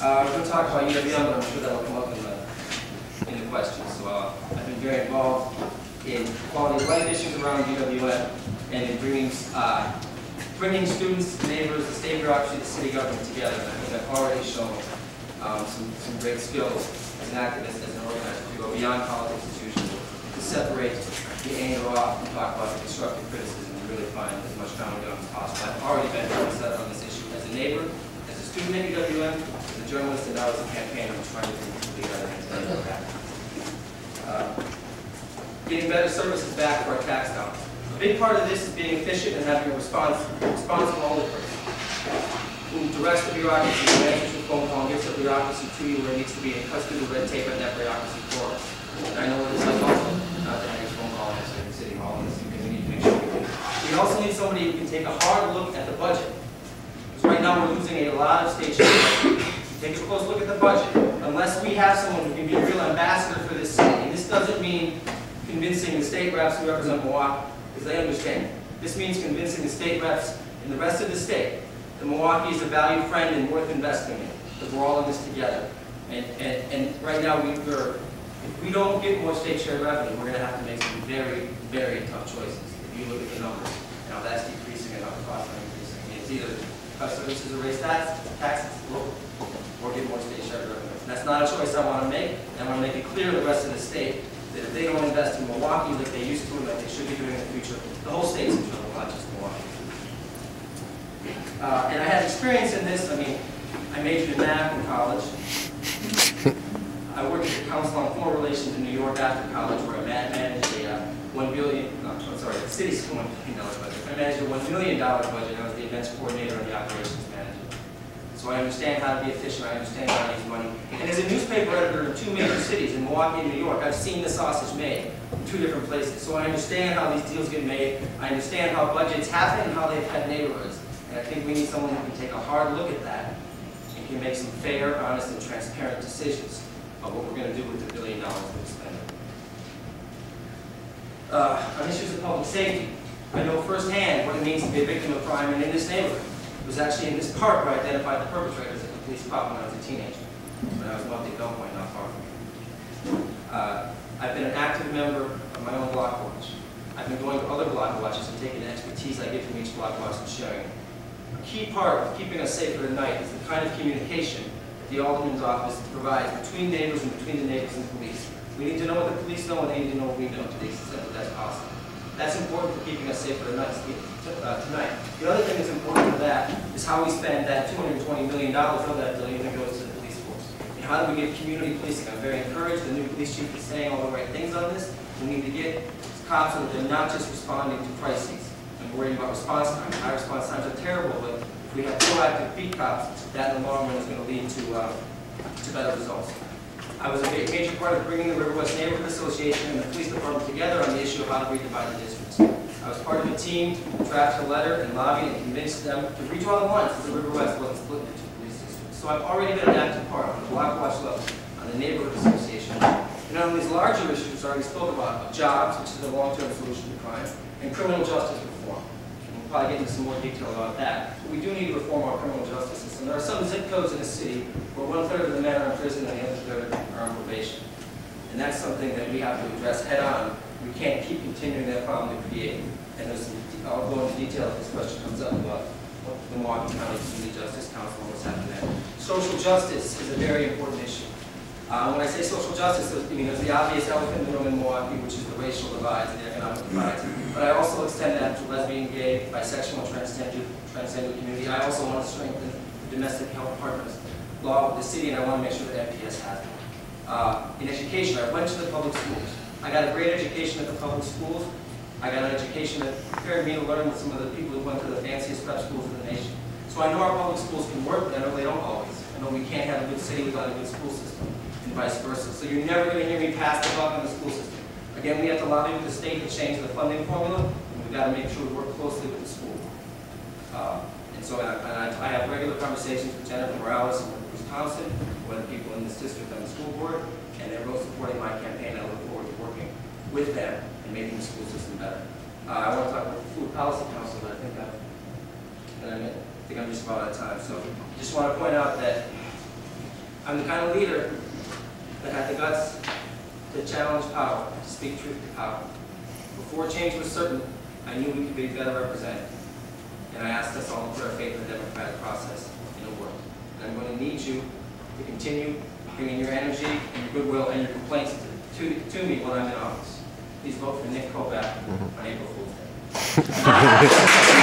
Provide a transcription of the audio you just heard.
We're going to talk about UWM, but I'm sure that will come up in the questions. So I've been very involved in quality of life issues around UWM and in bringing students, neighbors, the state bureaucracy, the city government together. And I think I've already shown some great skills as an activist, as an organizer, to go beyond politics as usual, to separate the anger off and talk about the constructive criticism and really find as much common ground as possible. I've already been set on this issue as a neighbor, as a student at UWM, as a journalist, and now as a campaigner. I'm trying to bring people together and tell you that. Getting better services back for our tax dollars. A big part of this is being efficient and having a responsible older person who directs the bureaucracy, who answers your phone call and gets the bureaucracy to you where it needs to be, and cuts through the red tape at that bureaucracy for us. And I know what it's like also, not to have your phone call answer in City Hall, and we need to make sure we do. We also need somebody who can take a hard look at the budget. Because right now we're losing a lot of state revenue. Take a close look at the budget. Unless we have someone who can be a real ambassador for this city, and this doesn't mean convincing the state reps who represent Milwaukee, because they understand. This means convincing the state reps and the rest of the state that Milwaukee is a valued friend and worth investing in, because we're all in this together. And right now, if we don't get more state share revenue, we're going to have to make some very, very tough choices. If you look at the numbers, and how that's decreasing and how the costs are increasing. I mean, it's either cut services or raise taxes, or get more state share revenue. And that's not a choice I want to make. I want to make it clear to the rest of the state that if they don't invest in Milwaukee like they used to and like they should be doing in the future, the whole state's in trouble, not just Milwaukee. And I had experience in this. I mean, I majored in math in college. I worked at the Council on Foreign Relations in New York after college, where I managed a the city's $1 billion budget. I managed a $1 million budget, and I was the events coordinator and the operations manager. So I understand how to be efficient, I understand how to use money. And as a newspaper editor in 2 major cities, in Milwaukee and New York, I've seen the sausage made in 2 different places. So I understand how these deals get made, I understand how budgets happen and how they affect neighborhoods. And I think we need someone who can take a hard look at that and can make some fair, honest, and transparent decisions of what we're going to do with the $1 billion we're spending. On issues of public safety, I know firsthand what it means to be a victim of crime, and in this neighborhood. It was actually in this park where I identified the perpetrators at the police pop when I was a teenager, when I was Monte Bellpoint, not far from here. I've been an active member of my own block watch. I've been going to other block watches and taking the expertise I get from each block watch and sharing it. A key part of keeping us safer at night is the kind of communication that the alderman's office provides between neighbors and between the neighbors and police. We need to know what the police know, and they need to know what we know to the extent that that's possible. That's important for keeping us safer at night tonight. The other thing that's important for that is how we spend that $220 million of that billion that goes to the police force. And how do we get community policing? I'm very encouraged. The new police chief is saying all the right things on this. We need to get cops so that they're not just responding to crises and worrying about response times. High response times are terrible, but if we have proactive beat cops, that in the long run is going to lead to better results. I was a major part of bringing the River West Neighborhood Association and the police department together on the issue of how to redivide the districts. I was part of a team to draft a letter and lobby and convince them to redraw the lines so the River West wasn't split into 2 police districts. So I've already been an active part on the block watch level, on the neighborhood association. And on these larger issues I already spoke about, jobs, which is a long-term solution to crime, and criminal justice reform. We'll probably get into some more detail about that. But we do need to reform our criminal justice system. There are some zip codes in the city where 1/3 of the men are in prison and the other 1/3 are on probation. And that's something that we have to address head on. We can't keep continuing that problem to create. And I'll go into detail if this question comes up about what the Milwaukee County Community Justice Council and what's happening there. Social justice is a very important issue. When I say social justice, there's the obvious elephant in the room in Milwaukee, which is the racial divides and the economic divides. But I also extend that to lesbian, gay, bisexual, transgender community. I also want to strengthen the domestic health partners law with the city, and I want to make sure that MPS has it. In education, I went to the public schools. I got a great education at the public schools. I got an education that prepared me to learn with some of the people who went to the fanciest prep schools in the nation. So I know our public schools can work, but I know they don't always. I know we can't have a good city without a good school system, and vice versa. So you're never going to hear me pass the buck on the school system. Again, we have to lobby with the state to change the funding formula, and we've got to make sure we work closely with the school. And so I have regular conversations with Jennifer Morales and Bruce Thompson, who are the people in this district on the school board, and they're both supporting my campaign. I look forward to working with them and making the school system better. I want to talk about the Food Policy Council, but I think I'm just about out of time. So just want to point out that I'm the kind of leader that had the guts to challenge power, to speak truth to power. Before change was certain, I knew we could be better represented. And I asked us all to put our faith in the democratic process in the world. And I'm going to need you to continue bringing your energy and your goodwill and your complaints to me when I'm in office. Please vote for Nik Kovac on April Fool's Day.